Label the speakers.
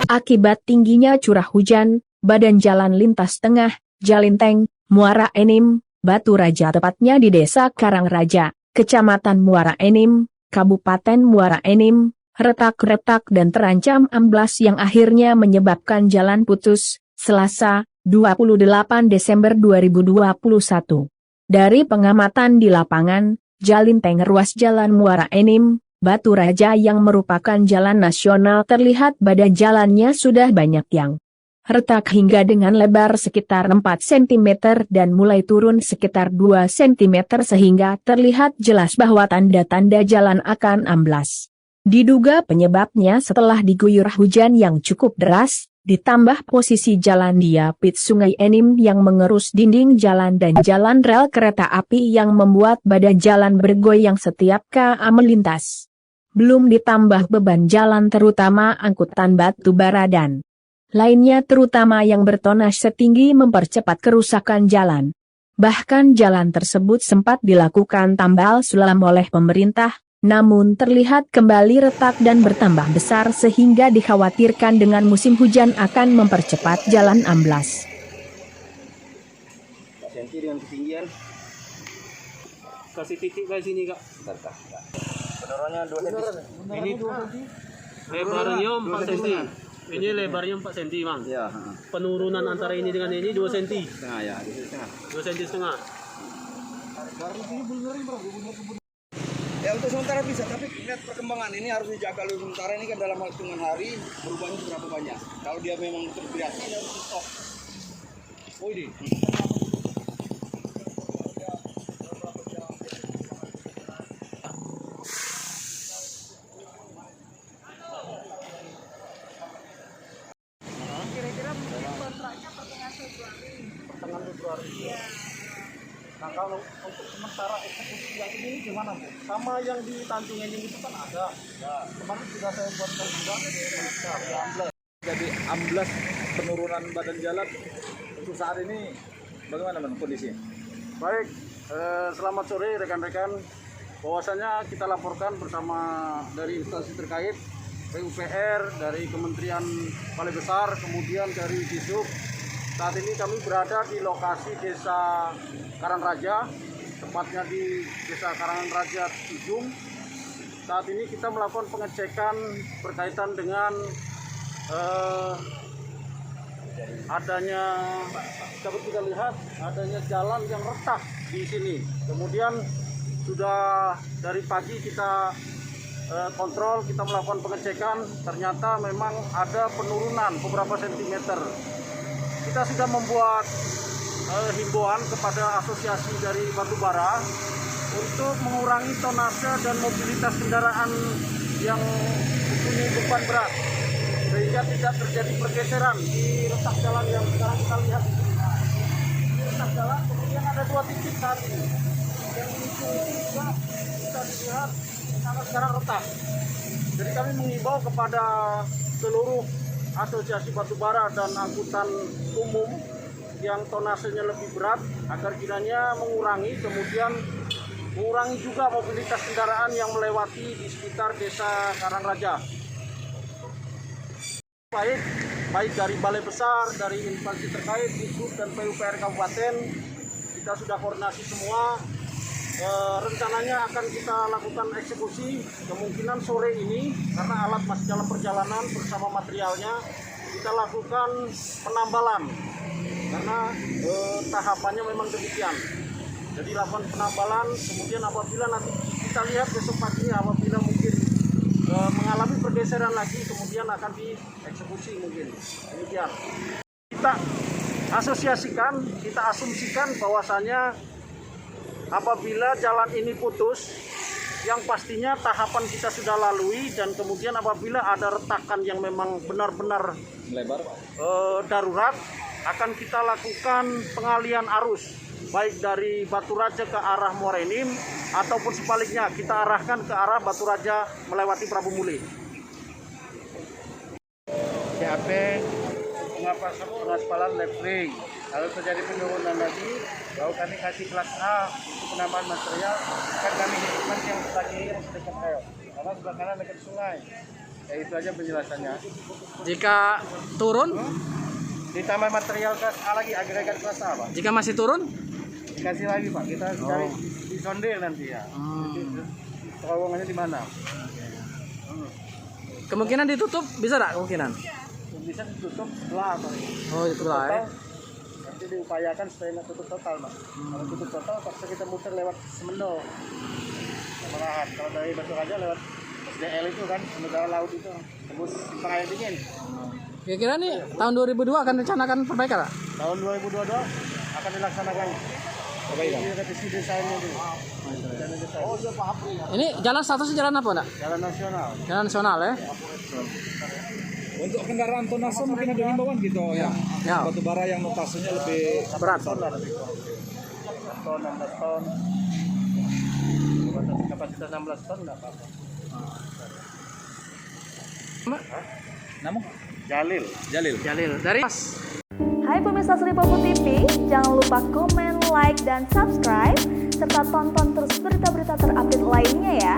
Speaker 1: Akibat tingginya curah hujan, badan jalan lintas tengah, Jalinteng, Muara Enim, Batu Raja tepatnya di Desa Karangraja, Kecamatan Muara Enim, Kabupaten Muara Enim, retak-retak dan terancam amblas yang akhirnya menyebabkan jalan putus, Selasa, 28 Desember 2021. Dari pengamatan di lapangan, Jalinteng ruas jalan Muara Enim, Batu Raja yang merupakan jalan nasional terlihat badan jalannya sudah banyak yang retak hingga dengan lebar sekitar 4 cm dan mulai turun sekitar 2 cm sehingga terlihat jelas bahwa tanda-tanda jalan akan amblas. Diduga penyebabnya setelah diguyur hujan yang cukup deras, ditambah posisi jalan di Yapit Sungai Enim yang mengerus dinding jalan dan jalan rel kereta api yang membuat badan jalan bergoyang setiap KA melintas. Belum ditambah beban jalan terutama angkutan batu bara dan lainnya terutama yang bertonas setinggi mempercepat kerusakan jalan. Bahkan jalan tersebut sempat dilakukan tambal sulam oleh pemerintah, namun terlihat kembali retak dan bertambah besar sehingga dikhawatirkan dengan musim hujan akan mempercepat jalan amblas.
Speaker 2: Senti dengan ketinggian. Kasih titik ke sini kak. Penurunan 2 cm.
Speaker 3: Ini lebarnya 4 cm. Ini lebarnya 4 cm, Bang.
Speaker 2: Iya.
Speaker 3: Penurunan antara ini dengan ini 2 cm.
Speaker 2: Setengah ya,
Speaker 3: 2 cm setengah.
Speaker 2: Ya untuk sementara bisa, tapi lihat perkembangan ini harus dijaga dulu sementara ini kan dalam hitungan hari berubahnya berapa banyak. Kalau dia memang terbiasa harus di stop. Oh ini.
Speaker 4: Kira-kira kontraknya pertengahan Februari. Iya.
Speaker 5: Nah kalau untuk sementara eksekusi yang ini gimana Bu? Sama yang di Tanjung Enim itu kan ada. Ya, kemarin sudah saya buatkan juga amblas.
Speaker 2: Jadi amblas penurunan badan jalan untuk saat ini bagaimana kondisi?
Speaker 5: Baik, selamat sore rekan-rekan. Bahwasanya kita laporkan bersama dari instansi terkait, PUPR, dari Kementerian Balai Besar, kemudian dari Disub. Saat ini kami berada di lokasi Desa Karangraja, tepatnya di Desa Karangraja Ujung. Saat ini kita melakukan pengecekan berkaitan dengan adanya, dapat kita lihat adanya jalan yang retak di sini. Kemudian sudah dari pagi kita kontrol, kita melakukan pengecekan, ternyata memang ada penurunan beberapa sentimeter. Kita sudah membuat himbauan kepada asosiasi dari batubara untuk mengurangi tonase dan mobilitas kendaraan yang mempunyai beban berat sehingga tidak terjadi pergeseran di retak jalan yang sekarang kita lihat di sini. Di retak jalan kemudian ada 2 titik saat ini yang menuju juga bisa dilihat sangat sekarang retak. Jadi kami mengimbau kepada seluruh asosiasi batubara dan angkutan umum yang tonasenya lebih berat agar kiranya mengurangi, kemudian mengurangi juga mobilitas kendaraan yang melewati di sekitar Desa Karangraja. Baik dari Balai Besar, dari instansi terkait, Disub dan PUPR Kabupaten, kita sudah koordinasi semua. Rencananya akan kita lakukan eksekusi kemungkinan sore ini karena alat masih dalam perjalanan bersama materialnya. Kita lakukan penambalan karena tahapannya memang demikian. Jadi lakukan penambalan, kemudian apabila nanti kita lihat besok pagi apabila mungkin mengalami pergeseran lagi, kemudian akan dieksekusi mungkin. Demikian. Kita asosiasikan, kita asumsikan bahwasanya apabila jalan ini putus, yang pastinya tahapan kita sudah lalui dan kemudian apabila ada retakan yang memang benar-benar
Speaker 2: Lebar.
Speaker 5: Darurat, akan kita lakukan pengalian arus baik dari Batu Raja ke arah Muara Enim ataupun sebaliknya kita arahkan ke arah Batu Raja melewati Prabu Muli.
Speaker 6: CAP pengaspalan leveling. Kalau terjadi penurunan lagi, baru kami kasih kelas A untuk penambahan material. Kan kami hitungkan yang sebelah kiri yang dekat rel, karena sebelah kanan dekat sungai. Ya itu aja penjelasannya.
Speaker 5: Jika turun,
Speaker 6: Ditambah material kelas A lagi, agregat kelas A Pak.
Speaker 5: jika masih turun,
Speaker 6: Dikasih lagi Pak, kita cari di sonde nanti ya. Terowongannya di mana?
Speaker 5: kemungkinan ditutup bisa nggak kemungkinan?
Speaker 6: Bisa ditutup setelah Pak.
Speaker 5: Oh itu lah ya.
Speaker 6: Nanti diupayakan supaya nggak tutup total Pak. Kalau tutup total, paksa kita muter lewat Semendo. Malahan, kalau dari Batu Raja lewat SDL itu kan, Samudra Laut itu, tembus Simpang Air Dingin.
Speaker 5: Kira-kira nih tahun 2002 akan rencanakan perbaikan nggak?
Speaker 6: Tahun 2022 akan dilaksanakan perbaikan. Revisi desainnya dulu. Oh, iya Pak.
Speaker 5: Ini jalan statusnya jalan apa enggak?
Speaker 6: Jalan nasional.
Speaker 5: Jalan nasional ya?
Speaker 7: Untuk kendaraan tonase mungkin ada himbauan gitu ya.
Speaker 5: Ya.
Speaker 7: Batu bara yang notasenya lebih
Speaker 5: Berat.
Speaker 6: Ton lah lebih kurang. 16 ton. Kapasitas 16 ton nggak apa-apa.
Speaker 7: namun
Speaker 6: Jalil.
Speaker 5: Jalil dari
Speaker 4: Hai pemirsa Sri Popo TV, jangan lupa komen, like, dan subscribe, serta tonton terus berita-berita terupdate lainnya ya.